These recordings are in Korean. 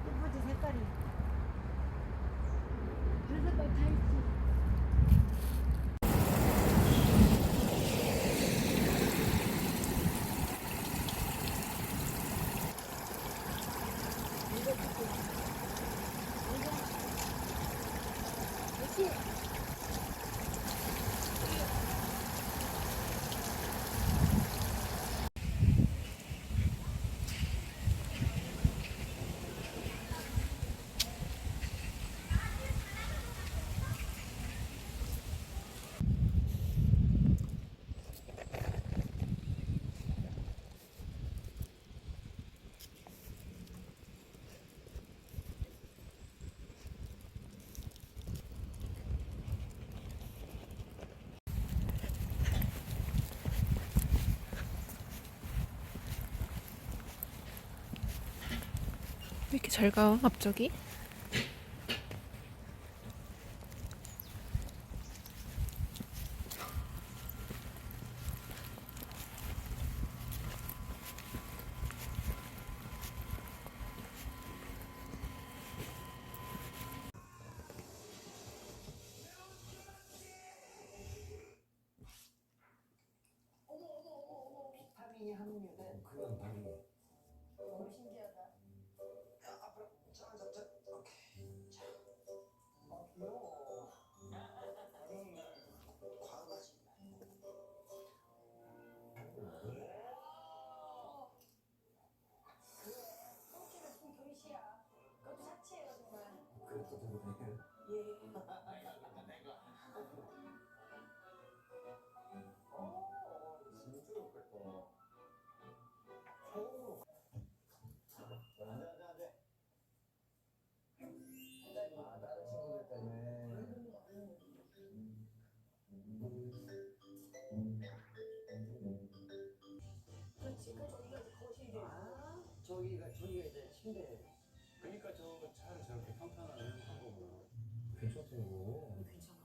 예쁘지 색깔이. 그 색깔 다 있지. 왜 이렇게 잘 가, 앞쪽이? 비타민이 함유된 그런 방이 너무 신기하다. 앞으로 자 오케이 자 귀여워 과거지 똥치는 좀 그릇이야. 그것도 사치예요 정말. 그것도 들고 다녀요 예. 진짜 좋겠다 처음으로 안돼 다른 친구들 때문에 그렇지. 그 저기가 이제 거실이고. 저기가 이제 침대 그러니까 저 차를 저렇게 평탄하게 한 거구나. 괜찮다 이거 괜찮아.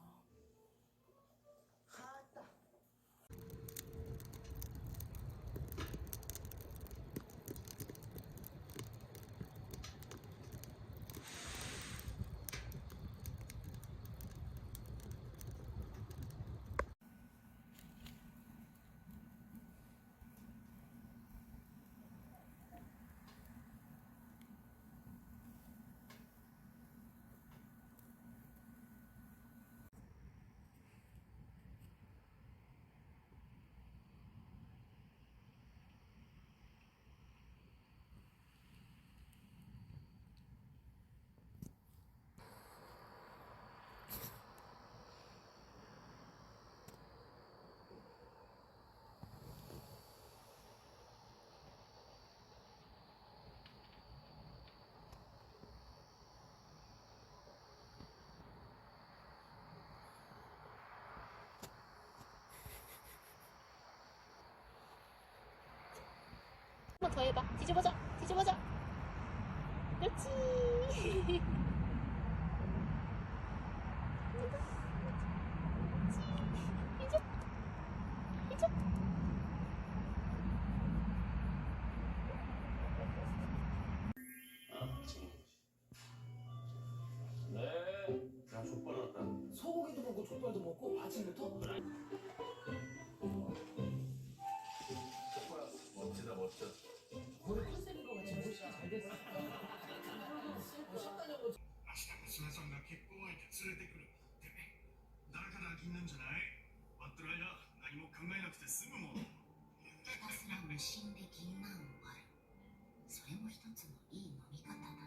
한 번 더 해봐. 뒤집어져. 뒤집어져. 그렇지. 걸도 먹고 아침부터? 멋지다 멋져. 오늘 컨셉인 것 같이 멋있게 잘 됐어. 明日娘さんが結婚相手連れてくるってだから飽きんなんじゃない？待ってる間何も考えなくて済むもの。ひたすら無心で銀杏を割る。それも一つのいい飲み方だ。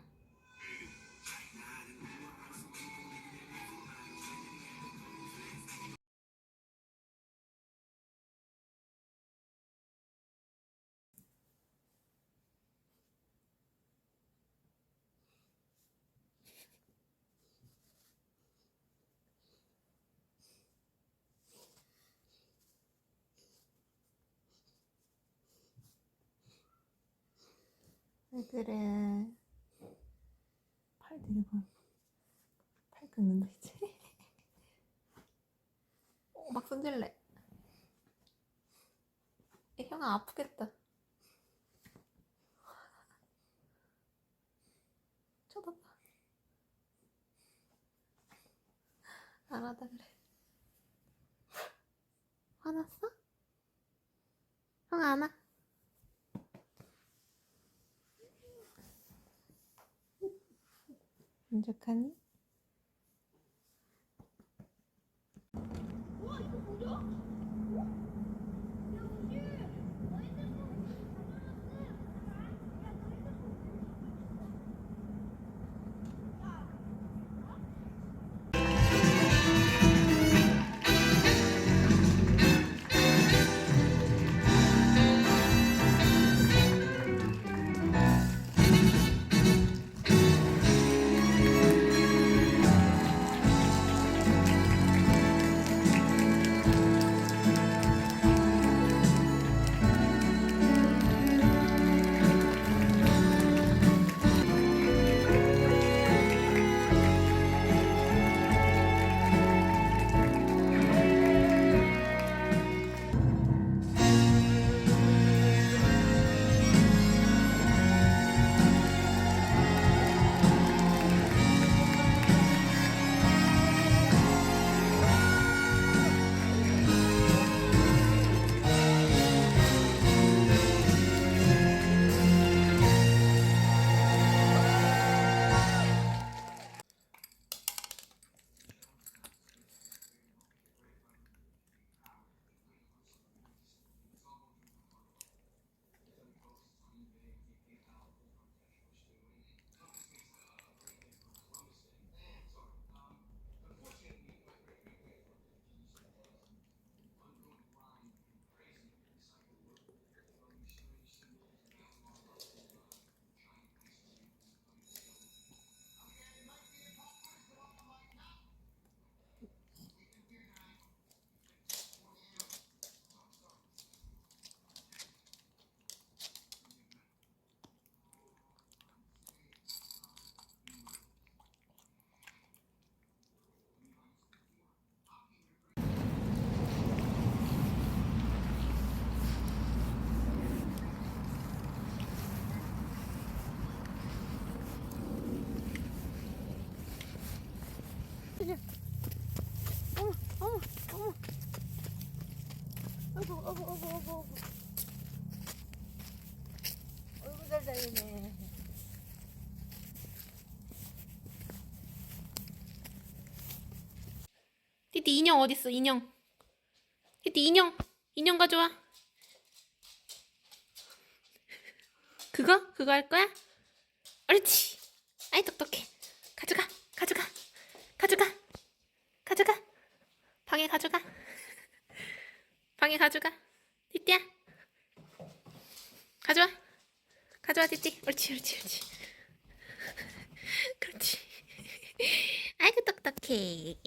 왜 그래? 팔 내려봐. 팔 긁는다 이제. 막 손질래. 형아 아프겠다. 쳐다봐. 안 하다 그래. 화났어? 형아 안 와? 만족하니? 어구. 어이구 잘 달리네. 띠띠 인형 어딨어? 인형. 띠띠 인형 가져와. 그거 할 거야? 옳지. 아이 똑똑해. 가져가. 방에 가져가. 방에 가져가. 띠띠야. 가져와 띠띠. 옳지. 그렇지. 아이고 똑똑해.